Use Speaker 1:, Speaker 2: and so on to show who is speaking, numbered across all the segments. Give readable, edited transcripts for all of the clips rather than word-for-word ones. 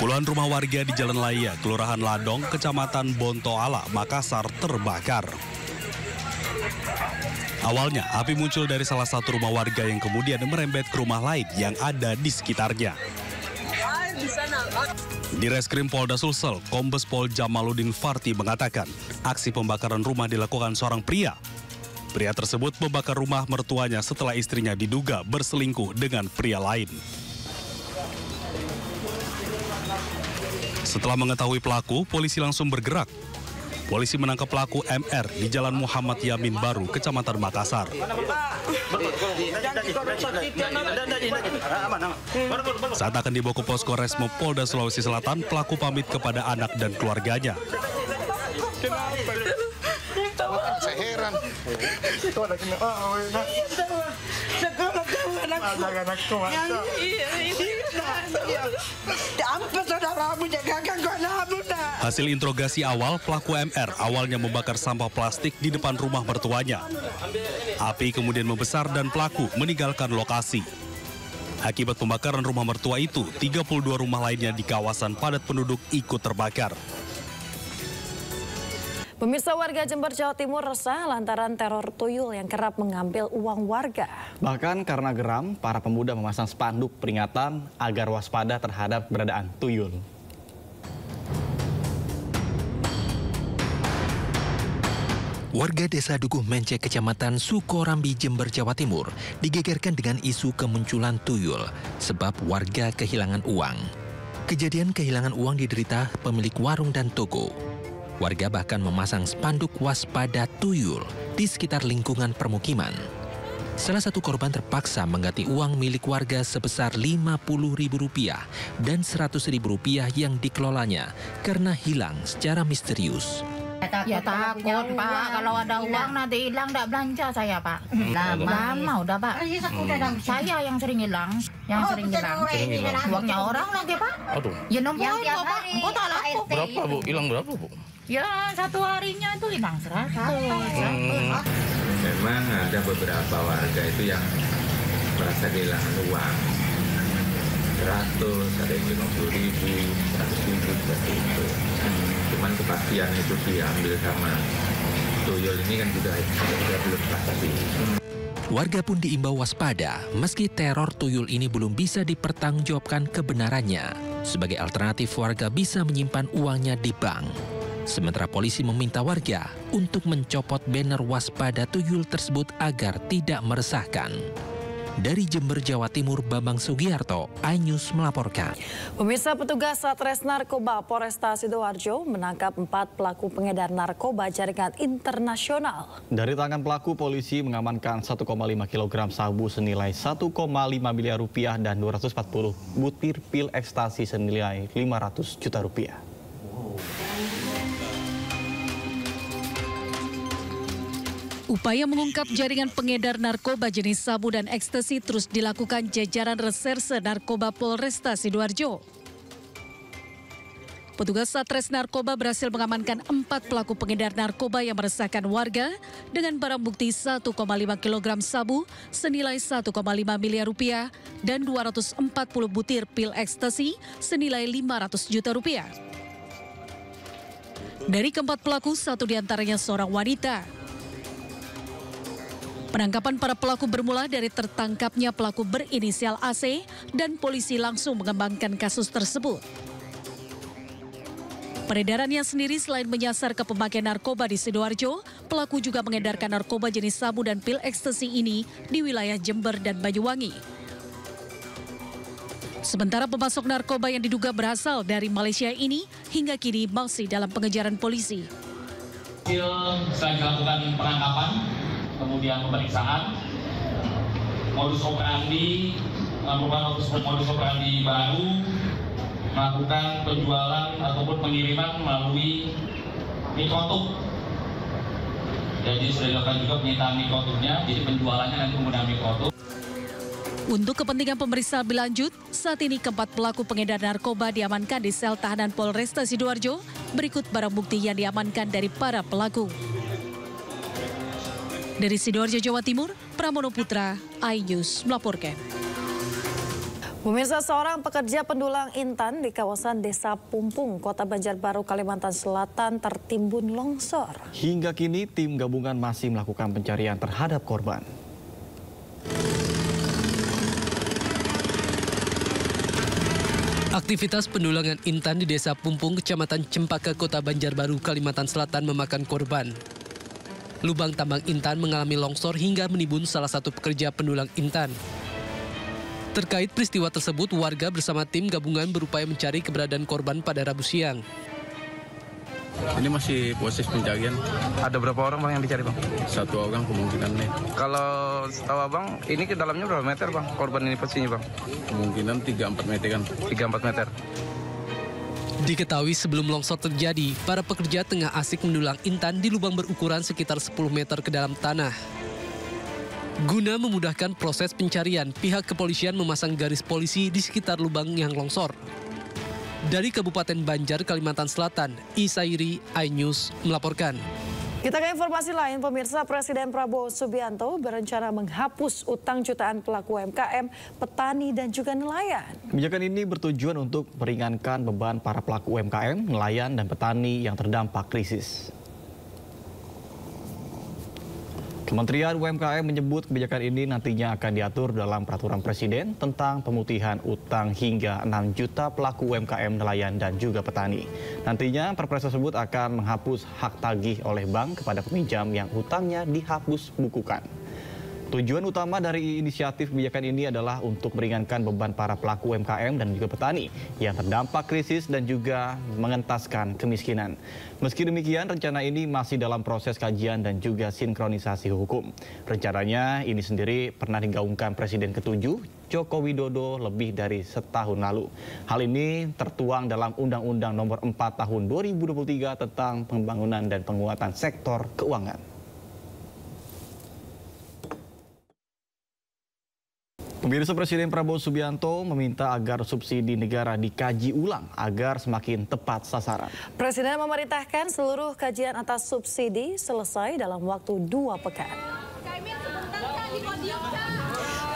Speaker 1: Puluhan rumah warga di Jalan Laya, Kelurahan Ladong, Kecamatan Bontoala, Makassar terbakar. Awalnya, api muncul dari salah satu rumah warga yang kemudian merembet ke rumah lain yang ada di sekitarnya. Di Reskrim Polda Sulsel, Kombes Pol Jamaluddin Farti mengatakan, aksi pembakaran rumah dilakukan seorang pria. Pria tersebut membakar rumah mertuanya setelah istrinya diduga berselingkuh dengan pria lain. Setelah mengetahui pelaku, polisi langsung bergerak. Polisi menangkap pelaku MR di Jalan Muhammad Yamin Baru, Kecamatan Makassar. Saat akan dibawa ke posko Resmo Polda Sulawesi Selatan, pelaku pamit kepada anak dan keluarganya.
Speaker 2: Saya heran. Hasil interogasi awal, pelaku MR awalnya membakar sampah plastik di depan rumah mertuanya. Api kemudian membesar dan pelaku meninggalkan lokasi. Akibat pembakaran rumah mertua itu, 32 rumah lainnya di kawasan padat penduduk ikut terbakar.
Speaker 3: Pemirsa, warga Jember, Jawa Timur resah lantaran teror tuyul yang kerap mengambil uang warga.
Speaker 4: Bahkan karena geram, para pemuda memasang spanduk peringatan agar waspada terhadap keberadaan tuyul.
Speaker 5: Warga desa Dukuh Mencek, Kecamatan Sukorambi, Jember, Jawa Timur digegerkan dengan isu kemunculan tuyul sebab warga kehilangan uang. Kejadian kehilangan uang diderita pemilik warung dan toko. Warga bahkan memasang spanduk waspada tuyul di sekitar lingkungan permukiman. Salah satu korban terpaksa mengganti uang milik warga sebesar Rp50.000 dan Rp100.000 yang dikelolanya karena hilang secara misterius.
Speaker 6: Ya takut Pak, kalau ada uang nanti hilang, tidak belanja saya Pak. Lama udah Pak. Saya yang sering hilang, Uangnya orang nanti Pak.
Speaker 7: Aduh.
Speaker 6: Ya nomborin kok Pak, kok tak laku.
Speaker 7: Berapa Bu? Hilang berapa Bu?
Speaker 6: Ya satu harinya itu hilang 100.
Speaker 8: Memang ada beberapa warga itu yang merasa kehilangan uang. 100, ada yang 50.000, 100.000 seperti itu. Cuman kepastian itu diambil sama tuyul ini kan juga belum pasti.
Speaker 5: Warga pun diimbau waspada meski teror tuyul ini belum bisa dipertanggungjawabkan kebenarannya. Sebagai alternatif, warga bisa menyimpan uangnya di bank. Sementara polisi meminta warga untuk mencopot banner waspada tuyul tersebut agar tidak meresahkan. Dari Jember, Jawa Timur, Bambang Sugiarto, iNews melaporkan.
Speaker 3: Pemirsa, petugas Satres Narkoba Polresta Sidoarjo menangkap 4 pelaku pengedar narkoba jaringan internasional.
Speaker 4: Dari tangan pelaku, polisi mengamankan 1,5 kg sabu senilai 1,5 miliar rupiah dan 240 butir pil ekstasi senilai 500 juta rupiah.
Speaker 9: Upaya mengungkap jaringan pengedar narkoba jenis sabu dan ekstasi terus dilakukan jajaran Reserse Narkoba Polresta Sidoarjo. Petugas Satres Narkoba berhasil mengamankan 4 pelaku pengedar narkoba yang meresahkan warga dengan barang bukti 1,5 kg sabu senilai 1,5 miliar rupiah dan 240 butir pil ekstasi senilai 500 juta rupiah. Dari keempat pelaku, 1 diantaranya seorang wanita. Penangkapan para pelaku bermula dari tertangkapnya pelaku berinisial AC dan polisi langsung mengembangkan kasus tersebut. Peredarannya sendiri selain menyasar ke pemakaian narkoba di Sidoarjo, pelaku juga mengedarkan narkoba jenis sabu dan pil ekstasi ini di wilayah Jember dan Banyuwangi. Sementara pemasok narkoba yang diduga berasal dari Malaysia ini hingga kini masih dalam pengejaran polisi.
Speaker 10: Setelah dilakukan penangkapan, kemudian pemeriksaan, modus operandi merupakan modus operandi baru, melakukan penjualan ataupun pengiriman melalui mikrotuk. Jadi sudah dilakukan juga penyitaan mikrotubnya, jadi penjualannya nanti menggunakan mikrotuk.
Speaker 9: Untuk kepentingan pemeriksaan lebih lanjut, saat ini keempat pelaku pengedar narkoba diamankan di sel tahanan Polresta Sidoarjo. Berikut barang bukti yang diamankan dari para pelaku. Dari Sidoarjo, Jawa Timur, Pramono Putra, iNews melaporkan.
Speaker 3: Pemirsa, seorang pekerja pendulang intan di kawasan Desa Pumpung, Kota Banjarbaru, Kalimantan Selatan tertimbun longsor.
Speaker 4: Hingga kini tim gabungan masih melakukan pencarian terhadap korban.
Speaker 7: Aktivitas pendulangan intan di Desa Pumpung, Kecamatan Cempaka, Kota Banjarbaru, Kalimantan Selatan memakan korban. Lubang tambang intan mengalami longsor hingga menimbun salah satu pekerja pendulang intan. Terkait peristiwa tersebut, warga bersama tim gabungan berupaya mencari keberadaan korban pada Rabu siang.
Speaker 11: Ini masih proses pencarian.
Speaker 12: Ada berapa orang bang yang dicari bang?
Speaker 11: 1 orang kemungkinan nih.
Speaker 12: Kalau setahu abang, ini ke dalamnya berapa meter bang? Korban ini posisinya bang?
Speaker 11: Kemungkinan 3-4 meter kan.
Speaker 12: 3-4 meter.
Speaker 7: Diketahui sebelum longsor terjadi, para pekerja tengah asik mendulang intan di lubang berukuran sekitar 10 meter ke dalam tanah. Guna memudahkan proses pencarian, pihak kepolisian memasang garis polisi di sekitar lubang yang longsor. Dari Kabupaten Banjar, Kalimantan Selatan, Isairi, iNews melaporkan.
Speaker 3: Kita ke informasi lain, pemirsa. Presiden Prabowo Subianto berencana menghapus utang jutaan pelaku UMKM, petani dan juga nelayan.
Speaker 4: Kebijakan ini bertujuan untuk meringankan beban para pelaku UMKM, nelayan dan petani yang terdampak krisis. Kementerian UMKM menyebut kebijakan ini nantinya akan diatur dalam peraturan presiden tentang pemutihan utang hingga 6 juta pelaku UMKM, nelayan dan juga petani. Nantinya perpres tersebut akan menghapus hak tagih oleh bank kepada peminjam yang utangnya dihapus bukukan. Tujuan utama dari inisiatif kebijakan ini adalah untuk meringankan beban para pelaku UMKM dan juga petani yang terdampak krisis dan juga mengentaskan kemiskinan. Meski demikian, rencana ini masih dalam proses kajian dan juga sinkronisasi hukum. Rencananya ini sendiri pernah digaungkan Presiden ke-7 Joko Widodo lebih dari setahun lalu. Hal ini tertuang dalam Undang-Undang Nomor 4 Tahun 2023 tentang pembangunan dan penguatan sektor keuangan. Pemirsa, Presiden Prabowo Subianto meminta agar subsidi negara dikaji ulang agar semakin tepat sasaran.
Speaker 3: Presiden memerintahkan seluruh kajian atas subsidi selesai dalam waktu 2 pekan.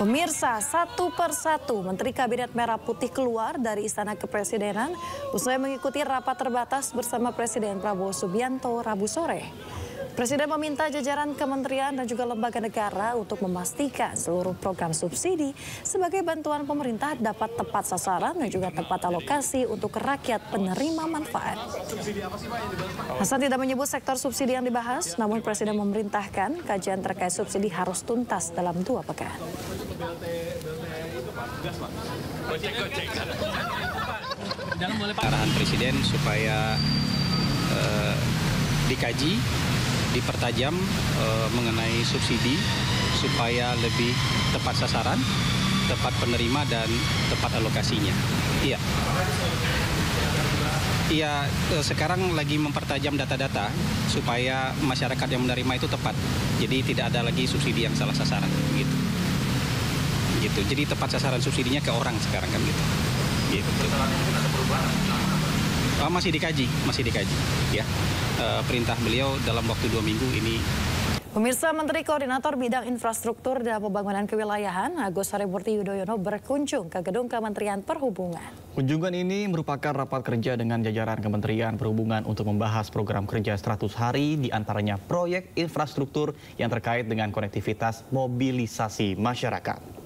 Speaker 3: Pemirsa, satu persatu Menteri Kabinet Merah Putih keluar dari Istana Kepresidenan usai mengikuti rapat terbatas bersama Presiden Prabowo Subianto Rabu sore. Presiden meminta jajaran kementerian dan juga lembaga negara untuk memastikan seluruh program subsidi sebagai bantuan pemerintah dapat tepat sasaran dan juga tepat alokasi untuk rakyat penerima manfaat. Hasan tidak menyebut sektor subsidi yang dibahas, namun Presiden memerintahkan kajian terkait subsidi harus tuntas dalam 2 pekan.
Speaker 13: Arahan Presiden supaya dikaji, dipertajam mengenai subsidi supaya lebih tepat sasaran, tepat penerima dan tepat alokasinya. Iya, sekarang lagi mempertajam data-data supaya masyarakat yang menerima itu tepat. Jadi tidak ada lagi subsidi yang salah sasaran gitu. Jadi tepat sasaran subsidinya ke orang sekarang kan gitu. Ada perubahan? Masih dikaji ya. Perintah beliau dalam waktu 2 minggu ini.
Speaker 3: Pemirsa, Menteri Koordinator Bidang Infrastruktur dan Pembangunan Kewilayahan Agus Harimurti Yudhoyono berkunjung ke Gedung Kementerian Perhubungan.
Speaker 4: Kunjungan ini merupakan rapat kerja dengan jajaran Kementerian Perhubungan untuk membahas program kerja 100 hari, diantaranya proyek infrastruktur yang terkait dengan konektivitas mobilisasi masyarakat.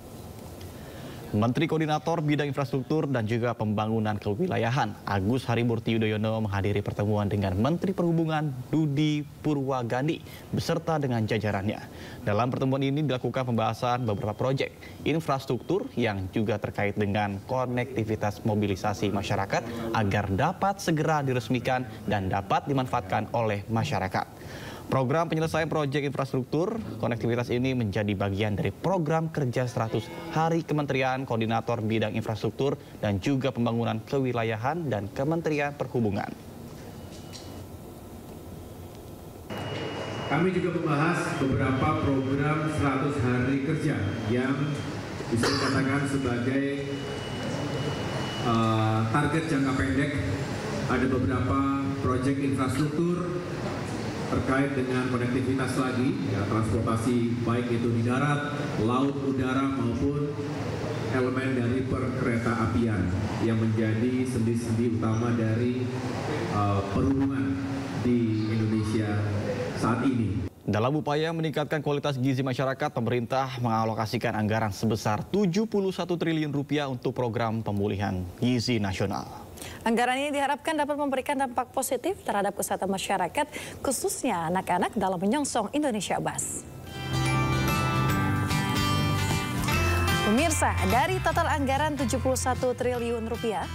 Speaker 4: Menteri Koordinator Bidang Infrastruktur dan juga Pembangunan Kewilayahan Agus Harimurti Yudhoyono menghadiri pertemuan dengan Menteri Perhubungan Budi Purwagandi beserta dengan jajarannya. Dalam pertemuan ini dilakukan pembahasan beberapa proyek infrastruktur yang juga terkait dengan konektivitas mobilisasi masyarakat agar dapat segera diresmikan dan dapat dimanfaatkan oleh masyarakat. Program penyelesaian proyek infrastruktur konektivitas ini menjadi bagian dari program kerja 100 hari Kementerian Koordinator Bidang Infrastruktur dan juga Pembangunan Kewilayahan dan Kementerian Perhubungan.
Speaker 14: Kami juga membahas beberapa program 100 hari kerja yang bisa dikatakan sebagai target jangka pendek. Ada beberapa proyek infrastruktur terkait dengan konektivitas lagi, ya, transportasi baik itu di darat, laut, udara maupun elemen dari perkereta apian yang menjadi sendi-sendi utama dari perhubungan di Indonesia saat ini.
Speaker 4: Dalam upaya meningkatkan kualitas gizi masyarakat, pemerintah mengalokasikan anggaran sebesar 71 triliun rupiah untuk program pemulihan gizi nasional.
Speaker 3: Anggaran ini diharapkan dapat memberikan dampak positif terhadap kesehatan masyarakat, khususnya anak-anak dalam menyongsong Indonesia Emas. Pemirsa, dari total anggaran 71 triliun rupiah,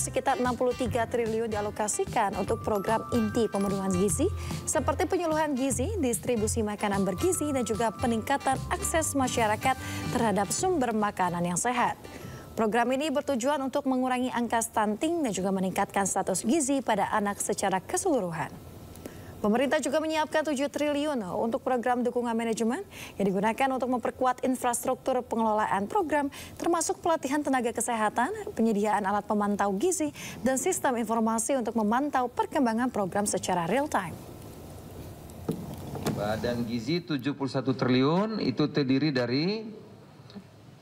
Speaker 3: sekitar 63 triliun dialokasikan untuk program inti pemenuhan gizi seperti penyuluhan gizi, distribusi makanan bergizi, dan juga peningkatan akses masyarakat terhadap sumber makanan yang sehat. Program ini bertujuan untuk mengurangi angka stunting dan juga meningkatkan status gizi pada anak secara keseluruhan. Pemerintah juga menyiapkan 7 triliun untuk program dukungan manajemen yang digunakan untuk memperkuat infrastruktur pengelolaan program, termasuk pelatihan tenaga kesehatan, penyediaan alat pemantau gizi, dan sistem informasi untuk memantau perkembangan program secara real time.
Speaker 15: Badan Gizi 71 triliun itu terdiri dari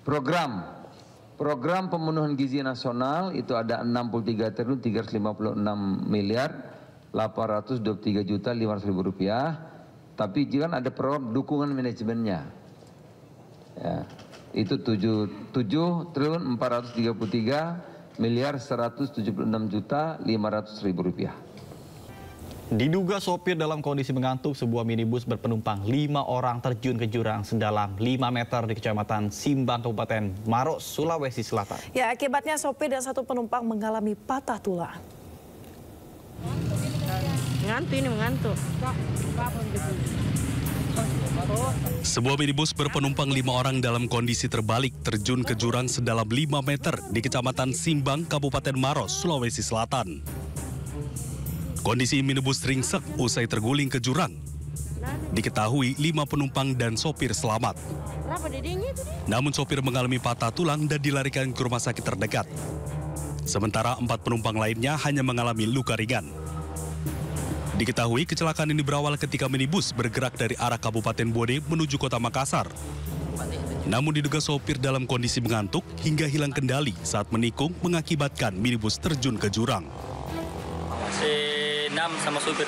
Speaker 15: program pemenuhan gizi nasional itu ada 63 triliun 356 miliar 823 juta 500 ribu rupiah, tapi juga ada program dukungan manajemennya, ya, itu 7 triliun 433 miliar 176 juta 500 ribu rupiah.
Speaker 4: Diduga sopir dalam kondisi mengantuk, sebuah minibus berpenumpang 5 orang terjun ke jurang sedalam 5 meter di Kecamatan Simbang, Kabupaten Maros, Sulawesi Selatan.
Speaker 3: Ya, akibatnya sopir dan satu penumpang mengalami patah tulang.
Speaker 2: Mengantuk. Sebuah minibus berpenumpang 5 orang dalam kondisi terbalik terjun ke jurang sedalam 5 meter di Kecamatan Simbang, Kabupaten Maros, Sulawesi Selatan. Kondisi minibus ringsek usai terguling ke jurang. Diketahui 5 penumpang dan sopir selamat. Namun sopir mengalami patah tulang dan dilarikan ke rumah sakit terdekat. Sementara 4 penumpang lainnya hanya mengalami luka ringan. Diketahui kecelakaan ini berawal ketika minibus bergerak dari arah Kabupaten Bode menuju Kota Makassar. Namun diduga sopir dalam kondisi mengantuk hingga hilang kendali saat menikung mengakibatkan minibus terjun ke jurang.
Speaker 16: 6 sama supir.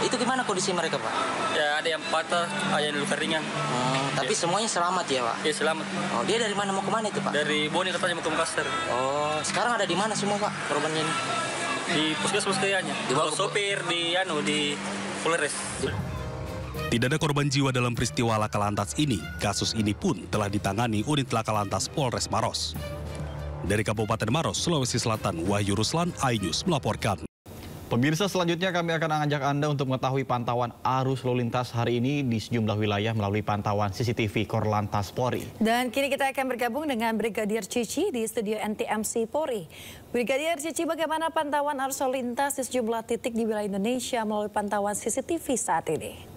Speaker 16: Itu gimana kondisi mereka, Pak? Ya, ada yang patah, ada yang luka ringan.
Speaker 17: Tapi semuanya selamat ya, Pak?
Speaker 16: Iya, selamat.
Speaker 17: Oh, dia dari mana mau ke mana itu, Pak?
Speaker 16: Dari Bone katanya mau ke Makassar.
Speaker 17: Oh, sekarang ada di mana semua, Pak, korbannya ini?
Speaker 16: Di puskesmas kayaknya. Kalau sopir di Polres.
Speaker 2: Tidak ada korban jiwa dalam peristiwa laka lantas ini. Kasus ini pun telah ditangani unit laka lantas Polres Maros. Dari Kabupaten Maros, Sulawesi Selatan, Wahyu Ruslan, iNews melaporkan.
Speaker 4: Pemirsa, selanjutnya kami akan mengajak Anda untuk mengetahui pantauan arus lalu lintas hari ini di sejumlah wilayah melalui pantauan CCTV Korlantas Polri.
Speaker 3: Dan kini kita akan bergabung dengan Brigadir Cici di studio NTMC Polri. Brigadir Cici, bagaimana pantauan arus lalu lintas di sejumlah titik di wilayah Indonesia melalui pantauan CCTV saat ini?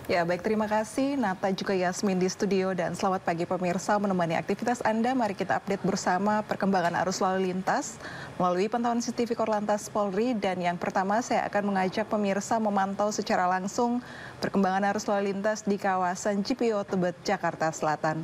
Speaker 18: Ya, baik, terima kasih Nata juga Yasmin di studio, dan selamat pagi pemirsa menemani aktivitas Anda. Mari kita update bersama perkembangan arus lalu lintas melalui pantauan CCTV Korlantas Polri. Dan yang pertama saya akan mengajak pemirsa memantau secara langsung perkembangan arus lalu lintas di kawasan GPO Tebet, Jakarta Selatan.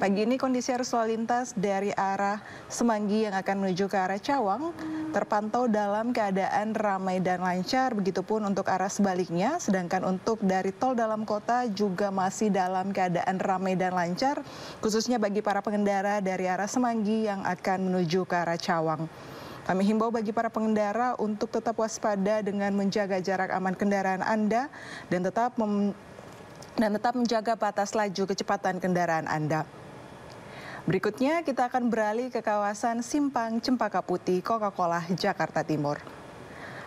Speaker 18: Pagi ini kondisi arus lalu lintas dari arah Semanggi yang akan menuju ke arah Cawang terpantau dalam keadaan ramai dan lancar, begitupun untuk arah sebaliknya. Sedangkan untuk dari tol dalam kota juga masih dalam keadaan ramai dan lancar, khususnya bagi para pengendara dari arah Semanggi yang akan menuju ke arah Cawang. Kami himbau bagi para pengendara untuk tetap waspada dengan menjaga jarak aman kendaraan Anda dan tetap menjaga batas laju kecepatan kendaraan Anda. Berikutnya kita akan beralih ke kawasan Simpang Cempaka Putih, Coca-Cola, Jakarta Timur.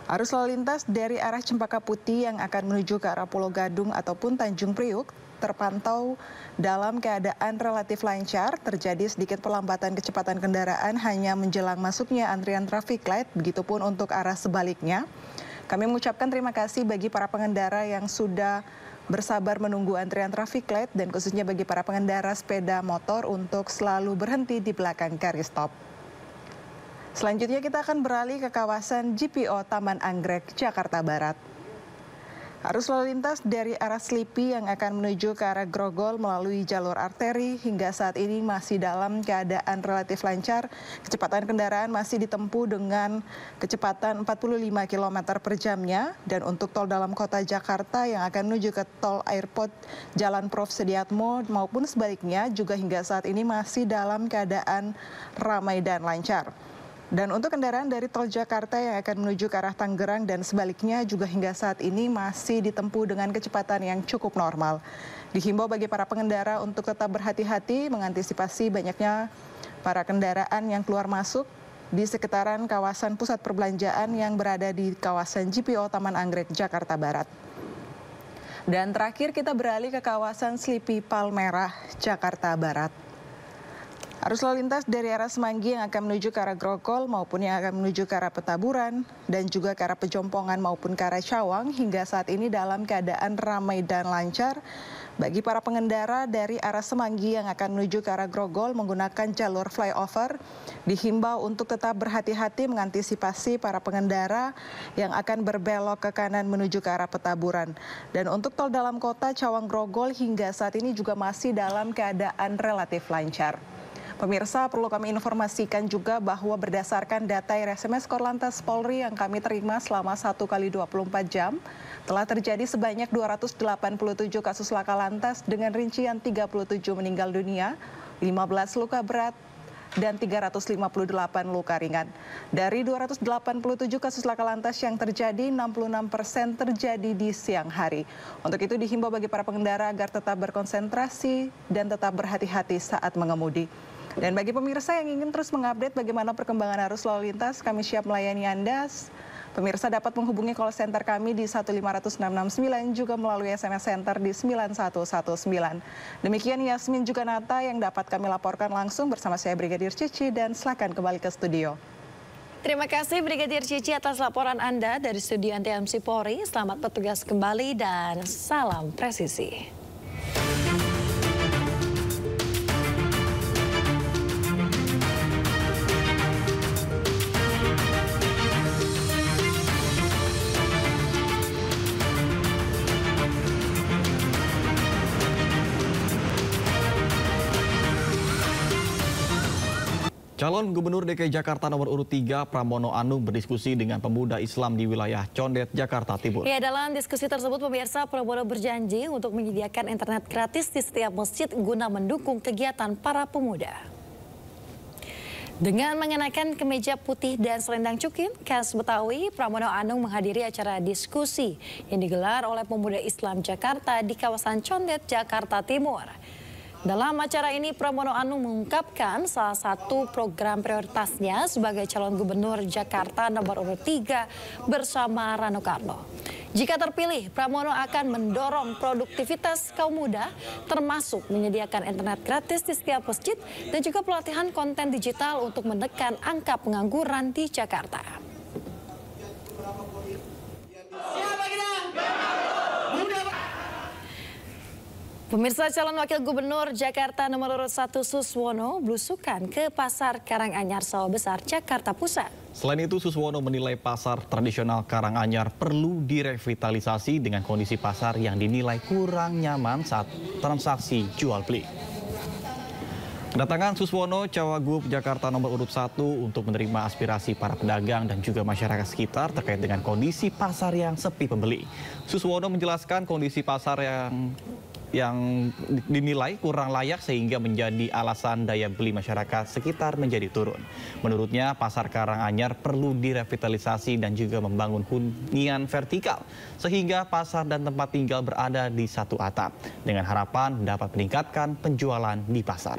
Speaker 18: Arus lalu lintas dari arah Cempaka Putih yang akan menuju ke arah Pulau Gadung ataupun Tanjung Priuk terpantau dalam keadaan relatif lancar. Terjadi sedikit perlambatan kecepatan kendaraan hanya menjelang masuknya antrian traffic light, begitupun untuk arah sebaliknya. Kami mengucapkan terima kasih bagi para pengendara yang sudah bersabar menunggu antrian traffic light, dan khususnya bagi para pengendara sepeda motor untuk selalu berhenti di belakang garis stop. Selanjutnya kita akan beralih ke kawasan GPO Taman Anggrek, Jakarta Barat. Arus lalu lintas dari arah Slipi yang akan menuju ke arah Grogol melalui jalur arteri hingga saat ini masih dalam keadaan relatif lancar. Kecepatan kendaraan masih ditempuh dengan kecepatan 45 km per jamnya. Dan untuk tol dalam kota Jakarta yang akan menuju ke tol Airport Jalan Prof. Sediatmo maupun sebaliknya juga hingga saat ini masih dalam keadaan ramai dan lancar. Dan untuk kendaraan dari tol Jakarta yang akan menuju ke arah Tangerang dan sebaliknya juga hingga saat ini masih ditempuh dengan kecepatan yang cukup normal. Dihimbau bagi para pengendara untuk tetap berhati-hati mengantisipasi banyaknya para kendaraan yang keluar masuk di sekitaran kawasan pusat perbelanjaan yang berada di kawasan GPO Taman Anggrek, Jakarta Barat. Dan terakhir kita beralih ke kawasan Slipi Palmerah, Jakarta Barat. Arus lalu lintas dari arah Semanggi yang akan menuju ke arah Grogol maupun yang akan menuju ke arah Petamburan dan juga ke arah Pejompongan maupun ke arah Cawang hingga saat ini dalam keadaan ramai dan lancar. Bagi para pengendara dari arah Semanggi yang akan menuju ke arah Grogol menggunakan jalur flyover, dihimbau untuk tetap berhati-hati mengantisipasi para pengendara yang akan berbelok ke kanan menuju ke arah Petamburan. Dan untuk tol dalam kota Cawang Grogol hingga saat ini juga masih dalam keadaan relatif lancar. Pemirsa, perlu kami informasikan juga bahwa berdasarkan data RSMS Korlantas Polri yang kami terima selama 1 kali 24 jam, telah terjadi sebanyak 287 kasus laka lantas dengan rincian 37 meninggal dunia, 15 luka berat, dan 358 luka ringan. Dari 287 kasus laka lantas yang terjadi, 66% terjadi di siang hari. Untuk itu dihimbau bagi para pengendara agar tetap berkonsentrasi dan tetap berhati-hati saat mengemudi. Dan bagi pemirsa yang ingin terus mengupdate bagaimana perkembangan arus lalu lintas, kami siap melayani Anda. Pemirsa dapat menghubungi call center kami di 1500669 juga melalui SMS center di 9119. Demikian Yasmin juga Nata yang dapat kami laporkan langsung bersama saya Brigadir Cici dan silakan kembali ke studio.
Speaker 3: Terima kasih Brigadir Cici atas laporan Anda dari studio NTMC Polri. Selamat bertugas kembali dan salam presisi.
Speaker 4: Calon Gubernur DKI Jakarta nomor urut 3 Pramono Anung berdiskusi dengan pemuda Islam di wilayah Condet, Jakarta Timur.
Speaker 3: Ya, dalam diskusi tersebut pemirsa, Pramono berjanji untuk menyediakan internet gratis di setiap masjid guna mendukung kegiatan para pemuda. Dengan mengenakan kemeja putih dan selendang cukit khas Betawi, Pramono Anung menghadiri acara diskusi yang digelar oleh pemuda Islam Jakarta di kawasan Condet, Jakarta Timur. Dalam acara ini, Pramono Anung mengungkapkan salah satu program prioritasnya sebagai calon gubernur Jakarta nomor urut 3 bersama Rano Karno. Jika terpilih, Pramono akan mendorong produktivitas kaum muda, termasuk menyediakan internet gratis di setiap masjid dan juga pelatihan konten digital untuk menekan angka pengangguran di Jakarta. Pemirsa, calon wakil gubernur Jakarta nomor urut 1 Suswono belusukan ke Pasar Karanganyar Sawah Besar, Jakarta Pusat.
Speaker 4: Selain itu, Suswono menilai pasar tradisional Karanganyar perlu direvitalisasi dengan kondisi pasar yang dinilai kurang nyaman saat transaksi jual beli. Kedatangan Suswono, Cawagup Jakarta nomor urut 1 untuk menerima aspirasi para pedagang dan juga masyarakat sekitar terkait dengan kondisi pasar yang sepi pembeli. Suswono menjelaskan kondisi pasar yang dinilai kurang layak sehingga menjadi alasan daya beli masyarakat sekitar menjadi turun. Menurutnya, pasar Karanganyar perlu direvitalisasi dan juga membangun hunian vertikal sehingga pasar dan tempat tinggal berada di satu atap dengan harapan dapat meningkatkan penjualan di pasar.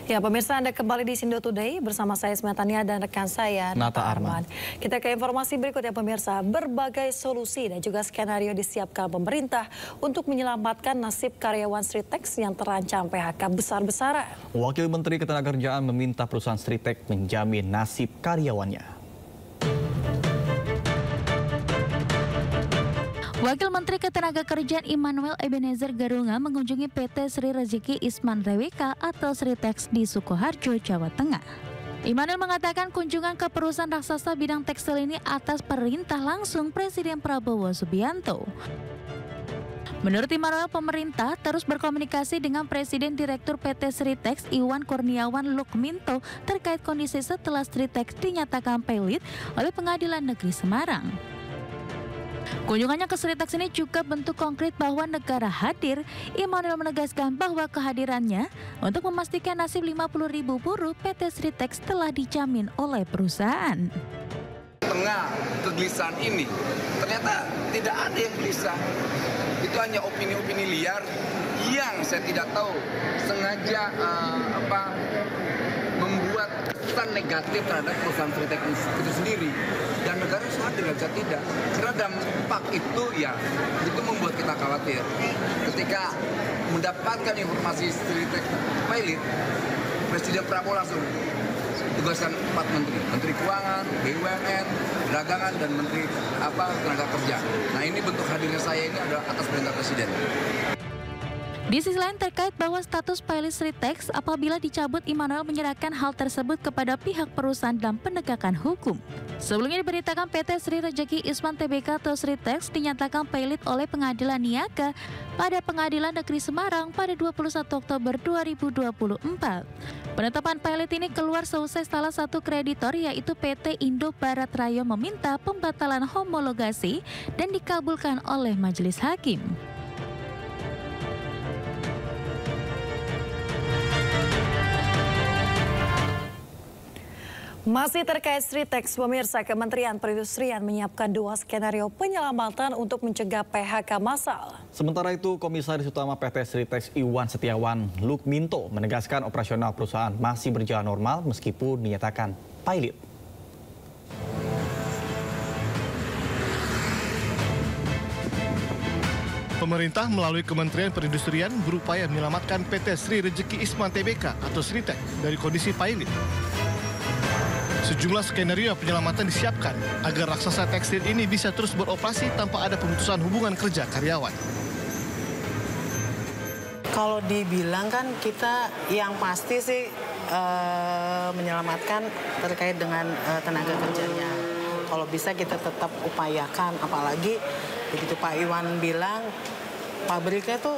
Speaker 3: Ya, pemirsa, Anda kembali di Sindo Today bersama saya Smetania dan rekan saya Nata Arman. Kita ke informasi berikutnya pemirsa. Berbagai solusi dan juga skenario disiapkan pemerintah untuk menyelamatkan nasib karyawan Sritex yang terancam PHK besar-besaran.
Speaker 4: Wakil Menteri Ketenagakerjaan meminta perusahaan Sritex menjamin nasib karyawannya.
Speaker 19: Wakil Menteri Ketenagakerjaan Immanuel Ebenezer Garunga mengunjungi PT Sri Rezeki Isman Tbk atau Sritex di Sukoharjo, Jawa Tengah. Immanuel mengatakan kunjungan ke perusahaan raksasa bidang tekstil ini atas perintah langsung Presiden Prabowo Subianto. Menurut Immanuel, pemerintah terus berkomunikasi dengan Presiden Direktur PT Sritex Iwan Kurniawan Lukminto terkait kondisi setelah Sritex dinyatakan pailit oleh Pengadilan Negeri Semarang. Kunjungannya ke Sritex ini juga bentuk konkret bahwa negara hadir. Immanuel menegaskan bahwa kehadirannya untuk memastikan nasib 50.000 buruh PT Sritex telah dijamin oleh perusahaan.
Speaker 20: Tengah kegelisahan ini, ternyata tidak ada yang gelisah. Itu hanya opini-opini liar yang saya tidak tahu sengaja membuat kesan negatif terhadap perusahaan Sritex itu sendiri. Dan negara sadar nggak bisa tidak. Karena dampak itu itu membuat kita khawatir. Ketika mendapatkan informasi Sritex pilot, Presiden Prabowo langsung tugaskan 4 menteri, Menteri Keuangan, BUMN, Perdagangan, dan Menteri Tenaga Kerja. Nah, ini bentuk hadirnya saya ini adalah atas perintah Presiden.
Speaker 19: Di sisi lain terkait bahwa status pilot Sritex apabila dicabut, Immanuel menyerahkan hal tersebut kepada pihak perusahaan dalam penegakan hukum. Sebelumnya diberitakan PT Sri Rezeki Isman Tbk atau Sritex dinyatakan pilot oleh Pengadilan Niaga pada Pengadilan Negeri Semarang pada 21 Oktober 2024. Penetapan pilot ini keluar seusai salah satu kreditor yaitu PT Indo Barat Rayo meminta pembatalan homologasi dan dikabulkan oleh majelis hakim.
Speaker 3: Masih terkait Sritex, pemirsa, Kementerian Perindustrian menyiapkan 2 skenario penyelamatan untuk mencegah PHK massal.
Speaker 4: Sementara itu, Komisaris Utama PT Sritex Iwan Setiawan Lukminto menegaskan operasional perusahaan masih berjalan normal meskipun dinyatakan pilot.
Speaker 21: Pemerintah melalui Kementerian Perindustrian berupaya menyelamatkan PT Sri Rezeki Isman Tbk atau Sritex dari kondisi pilot. Sejumlah skenario penyelamatan disiapkan agar raksasa tekstil ini bisa terus beroperasi tanpa ada pemutusan hubungan kerja karyawan.
Speaker 22: Kalau dibilang kan kita yang pasti sih menyelamatkan terkait dengan tenaga kerjanya. Kalau bisa kita tetap upayakan, apalagi begitu Pak Iwan bilang pabriknya tuh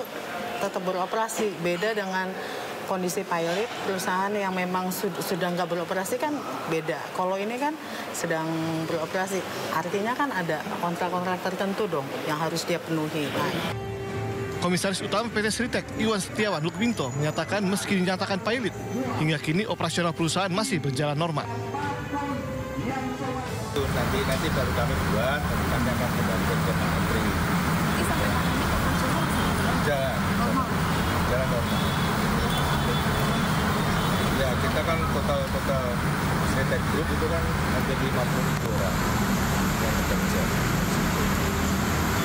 Speaker 22: tetap beroperasi, beda dengan kondisi pilot, perusahaan yang memang sudah nggak beroperasi kan beda. Kalau ini kan sedang beroperasi, artinya kan ada kontrak-kontrak tertentu dong yang harus dia penuhi.
Speaker 21: Komisaris Utama PT Sritex Iwan Setiawan Lukminto menyatakan meski dinyatakan pilot, hingga kini operasional perusahaan masih berjalan normal.
Speaker 8: Nanti baru kami buat, kami akan kembali ke Pak Menteri. Jalan normal. Ya, kita kan total Sritex Group itu kan hampir 50.000 orang yang bekerja.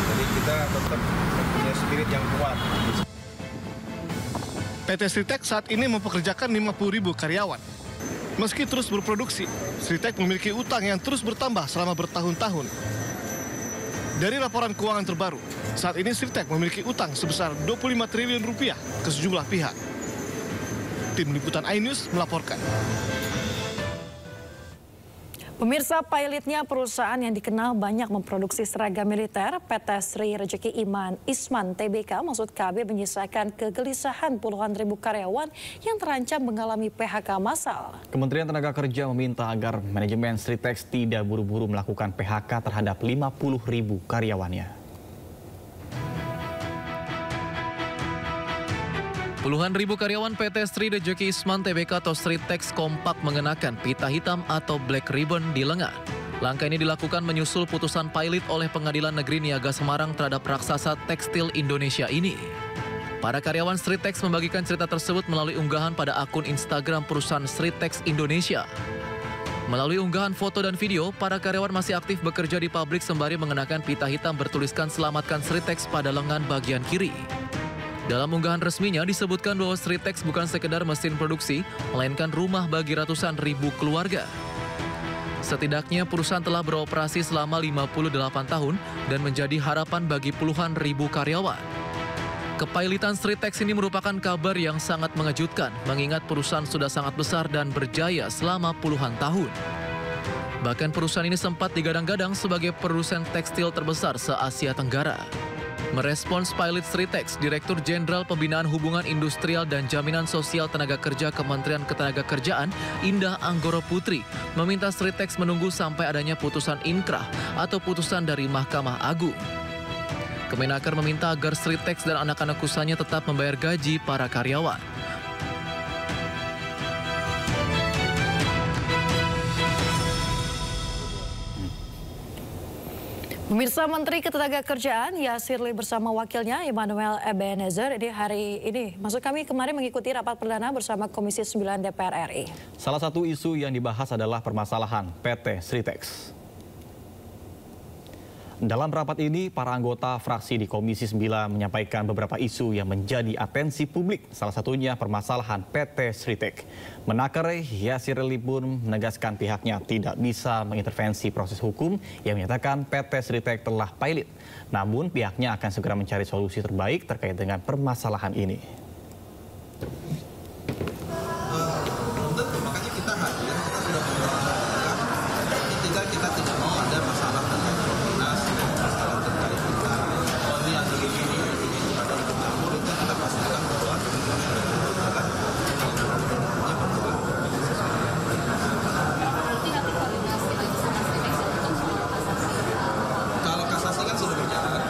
Speaker 8: Jadi kita tetap punya spirit yang kuat.
Speaker 21: PT Sritex saat ini mempekerjakan 50.000 karyawan. Meski terus berproduksi, Sritex memiliki utang yang terus bertambah selama bertahun-tahun. Dari laporan keuangan terbaru, saat ini Sritex memiliki utang sebesar 25 triliun rupiah ke sejumlah pihak. Tim Liputan iNews melaporkan.
Speaker 3: Pemirsa, pilotnya perusahaan yang dikenal banyak memproduksi seragam militer, PT Sri Rezeki Isman Tbk, maksud KB, menyisakan kegelisahan puluhan ribu karyawan yang terancam mengalami PHK massal.
Speaker 4: Kementerian Tenaga Kerja meminta agar manajemen Sritex tidak buru-buru melakukan PHK terhadap 50.000 karyawannya.
Speaker 2: Puluhan ribu karyawan PT Sri Rezeki Isman Tbk atau Sritex kompak mengenakan pita hitam atau black ribbon di lengan. Langkah ini dilakukan menyusul putusan pilot oleh Pengadilan Negeri Niaga Semarang terhadap raksasa tekstil Indonesia ini. Para karyawan Sritex membagikan cerita tersebut melalui unggahan pada akun Instagram perusahaan Sritex Indonesia. Melalui unggahan foto dan video, para karyawan masih aktif bekerja di pabrik sembari mengenakan pita hitam bertuliskan "Selamatkan Sritex" pada lengan bagian kiri. Dalam unggahan resminya disebutkan bahwa Sritex bukan sekedar mesin produksi, melainkan rumah bagi ratusan ribu keluarga.
Speaker 1: Setidaknya perusahaan telah beroperasi selama 58 tahun dan menjadi harapan bagi puluhan ribu karyawan. Kepailitan Sritex ini merupakan kabar yang sangat mengejutkan, mengingat perusahaan sudah sangat besar dan berjaya selama puluhan tahun. Bahkan perusahaan ini sempat digadang-gadang sebagai produsen tekstil terbesar se-Asia Tenggara. Merespons pailit Sritex, Direktur Jenderal Pembinaan Hubungan Industrial dan Jaminan Sosial Tenaga Kerja Kementerian Ketenagakerjaan, Indah Anggoro Putri, meminta Sritex menunggu sampai adanya putusan inkrah atau putusan dari Mahkamah Agung. Kemenaker meminta agar Sritex dan anak-anak usahanya tetap membayar gaji para karyawan.
Speaker 3: Pemirsa, Menteri Ketenagakerjaan Yasirli bersama wakilnya Immanuel Ebenezer kemarin mengikuti rapat perdana bersama Komisi 9 DPR RI.
Speaker 4: Salah satu isu yang dibahas adalah permasalahan PT Sritex. Dalam rapat ini, para anggota fraksi di Komisi 9 menyampaikan beberapa isu yang menjadi atensi publik, salah satunya permasalahan PT Sritex. Menaker, Yasirli pun menegaskan pihaknya tidak bisa mengintervensi proses hukum yang menyatakan PT Sritex telah pailit. Namun pihaknya akan segera mencari solusi terbaik terkait dengan permasalahan ini.
Speaker 6: Makanya kita hadir, kita sudah kita tidak mau ada masalah tentang koordinasi, masalah terkait kita. Oh ini yang begini pada campur itu kita pastikan bahwa kalau kasasi kan sudah berjalan.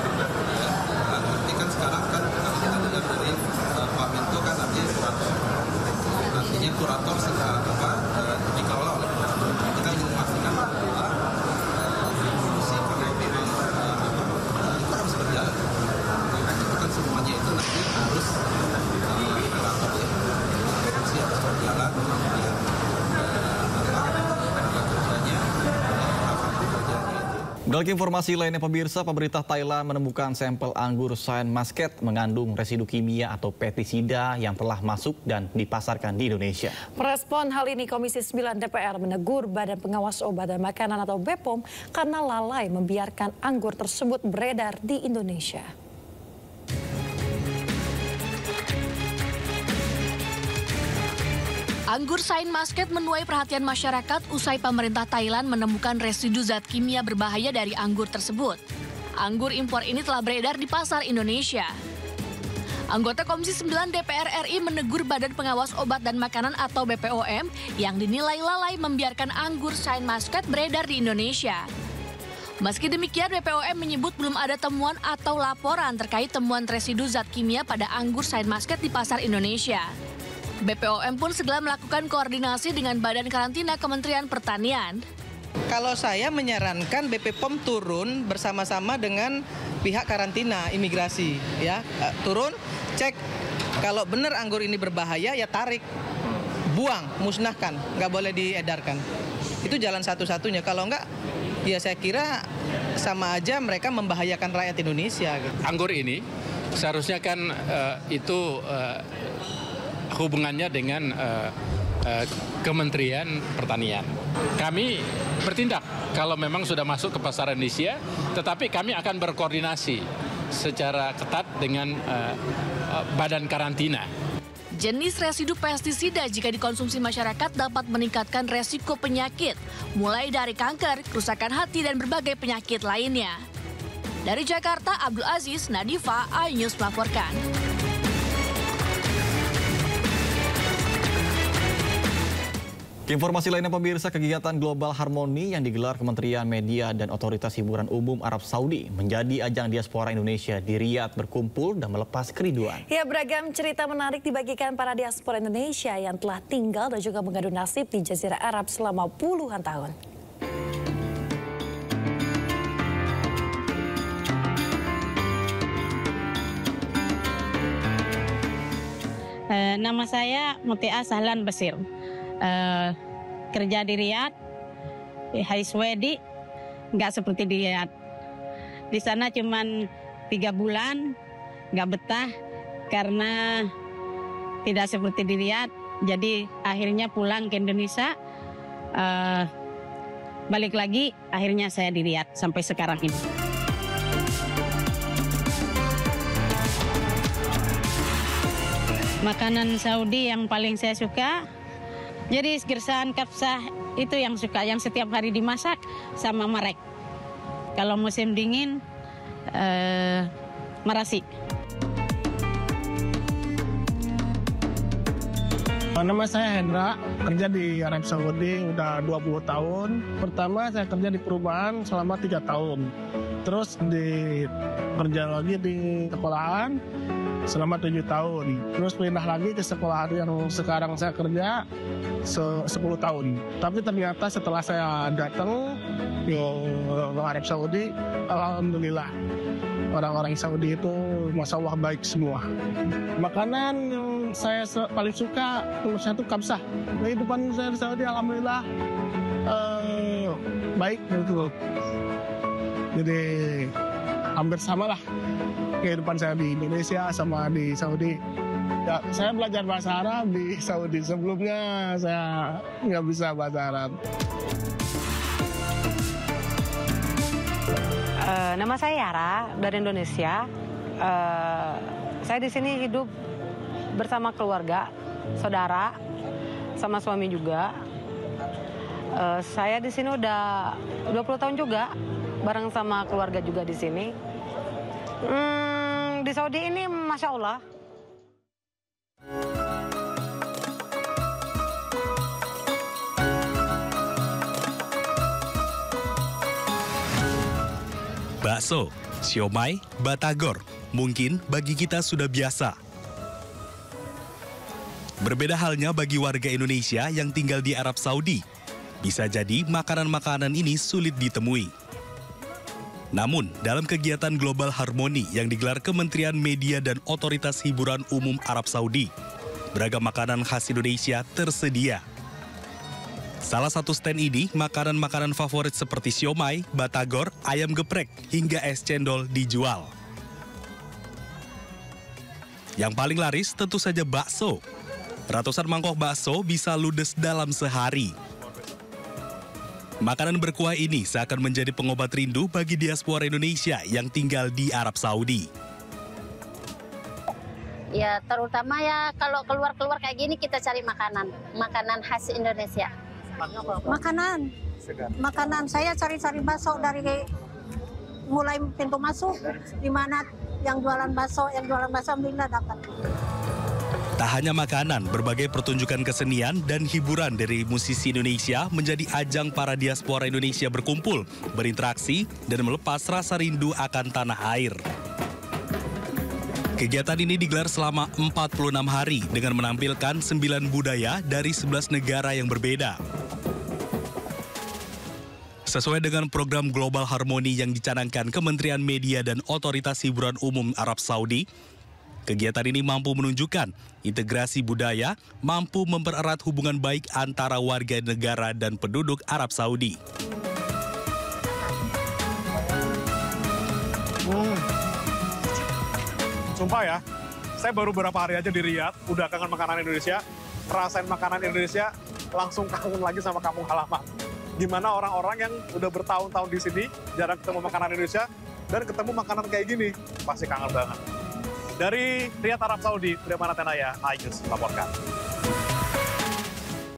Speaker 6: Nanti kan sekarang kan kalau kita dengar dari Pak Menko kan artinya kurator. Artinya kurator dikelola oleh kurator. Kita ingin memastikan bahwa fungsi karena memang itu harus berjalan. Itu kan semuanya itu nanti harus kurator ya. Fungsi harus berjalan. Kemudian
Speaker 4: Beralih informasi lainnya pemirsa, pemerintah Thailand menemukan sampel anggur Shine Muscat mengandung residu kimia atau pestisida yang telah masuk dan dipasarkan di Indonesia.
Speaker 3: Merespon hal ini, Komisi 9 DPR menegur Badan Pengawas Obat dan Makanan atau BPOM karena lalai membiarkan anggur tersebut beredar di Indonesia.
Speaker 23: Anggur Shine Muscat menuai perhatian masyarakat usai pemerintah Thailand menemukan residu zat kimia berbahaya dari anggur tersebut. Anggur impor ini telah beredar di pasar Indonesia. Anggota Komisi 9 DPR RI menegur Badan Pengawas Obat dan Makanan atau BPOM yang dinilai lalai membiarkan anggur Shine Muscat beredar di Indonesia. Meski demikian, BPOM menyebut belum ada temuan atau laporan terkait temuan residu zat kimia pada anggur Shine Muscat di pasar Indonesia. BPOM pun segera melakukan koordinasi dengan Badan Karantina Kementerian Pertanian.
Speaker 24: Kalau saya menyarankan BPOM turun bersama-sama dengan pihak karantina imigrasi, ya turun cek kalau benar anggur ini berbahaya ya tarik, buang, musnahkan, nggak boleh diedarkan. Itu jalan satu-satunya. Kalau nggak, ya saya kira sama aja mereka membahayakan rakyat Indonesia. Gitu.
Speaker 25: Anggur ini seharusnya kan hubungannya dengan Kementerian Pertanian. Kami bertindak kalau memang sudah masuk ke pasar Indonesia, tetapi kami akan berkoordinasi secara ketat dengan badan karantina.
Speaker 23: Jenis residu pestisida jika dikonsumsi masyarakat dapat meningkatkan resiko penyakit, mulai dari kanker, kerusakan hati, dan berbagai penyakit lainnya. Dari Jakarta, Abdul Aziz, Nadifa, iNews melaporkan.
Speaker 4: Informasi lainnya pemirsa, kegiatan Global Harmony yang digelar Kementerian Media dan Otoritas Hiburan Umum Arab Saudi menjadi ajang diaspora Indonesia di Riyadh berkumpul dan melepas kerinduan.
Speaker 3: Ya, beragam cerita menarik dibagikan para diaspora Indonesia yang telah tinggal dan juga mengadu nasib di Jazirah Arab selama puluhan tahun.
Speaker 26: Nama saya Mutia Sahlan Basir. Kerja di Riyadh, di Haiswedi, nggak seperti di Riyadh. Di sana cuman 3 bulan, nggak betah karena tidak seperti di Riyadh. Jadi akhirnya pulang ke Indonesia. balik lagi, akhirnya saya di Riyadh sampai sekarang ini. Makanan Saudi yang paling saya suka, jadi gersan kapsah itu yang suka, yang setiap hari dimasak sama marek. Kalau musim dingin, marasi.
Speaker 5: Nama saya Hendra, kerja di Arab Saudi udah 20 tahun. Pertama saya kerja di perumahan selama 3 tahun. Terus kerja lagi di sekolahan selama 7 tahun. Terus pindah lagi ke sekolahan yang sekarang saya kerja 10 tahun. Tapi ternyata setelah saya datang ke Arab Saudi, alhamdulillah orang-orang Saudi itu Masya Allah baik semua. Makanan yang saya paling suka itu kapsah. Kehidupan saya di Saudi alhamdulillah baik gitu. Jadi hampir sama lah kehidupan saya di Indonesia sama di Saudi. Ya, saya belajar bahasa Arab di Saudi. Sebelumnya saya nggak bisa bahasa Arab.
Speaker 7: Nama saya Yara dari Indonesia. Saya di sini hidup bersama keluarga, saudara, sama suami juga. Saya di sini udah 20 tahun juga, bareng sama keluarga juga di sini. Di Saudi ini Masya Allah.
Speaker 2: Bakso, siomay, batagor, mungkin bagi kita sudah biasa. Berbeda halnya bagi warga Indonesia yang tinggal di Arab Saudi. Bisa jadi makanan-makanan ini sulit ditemui. Namun, dalam kegiatan Global Harmony yang digelar Kementerian Media dan Otoritas Hiburan Umum Arab Saudi, beragam makanan khas Indonesia tersedia. Salah satu stand ini, makanan-makanan favorit seperti siomay, batagor, ayam geprek, hingga es cendol dijual. Yang paling laris tentu saja bakso. Ratusan mangkok bakso bisa ludes dalam sehari. Makanan berkuah ini seakan menjadi pengobat rindu bagi diaspora Indonesia yang tinggal di Arab Saudi.
Speaker 9: Ya, terutama ya kalau keluar-keluar kayak gini kita cari makanan khas Indonesia. Makanan saya cari-cari bakso dari mulai pintu masuk, di mana yang jualan bakso alhamdulillah dapat.
Speaker 2: Tak hanya makanan, berbagai pertunjukan kesenian dan hiburan dari musisi Indonesia menjadi ajang para diaspora Indonesia berkumpul, berinteraksi, dan melepas rasa rindu akan tanah air. Kegiatan ini digelar selama 46 hari dengan menampilkan 9 budaya dari 11 negara yang berbeda. Sesuai dengan program Global Harmony yang dicanangkan Kementerian Media dan Otoritas Hiburan Umum Arab Saudi, kegiatan ini mampu menunjukkan integrasi budaya, mampu mempererat hubungan baik antara warga negara dan penduduk Arab Saudi.
Speaker 10: Sumpah ya, saya baru beberapa hari aja di Riyadh, udah kangen makanan Indonesia, rasain makanan Indonesia, langsung kangen lagi sama kampung halaman. Gimana orang-orang yang udah bertahun-tahun di sini, jarang ketemu makanan Indonesia, dan ketemu makanan kayak gini, pasti kangen banget. Dari Riyadh, Arab Saudi, Priyamana Tenaya, iNews melaporkan.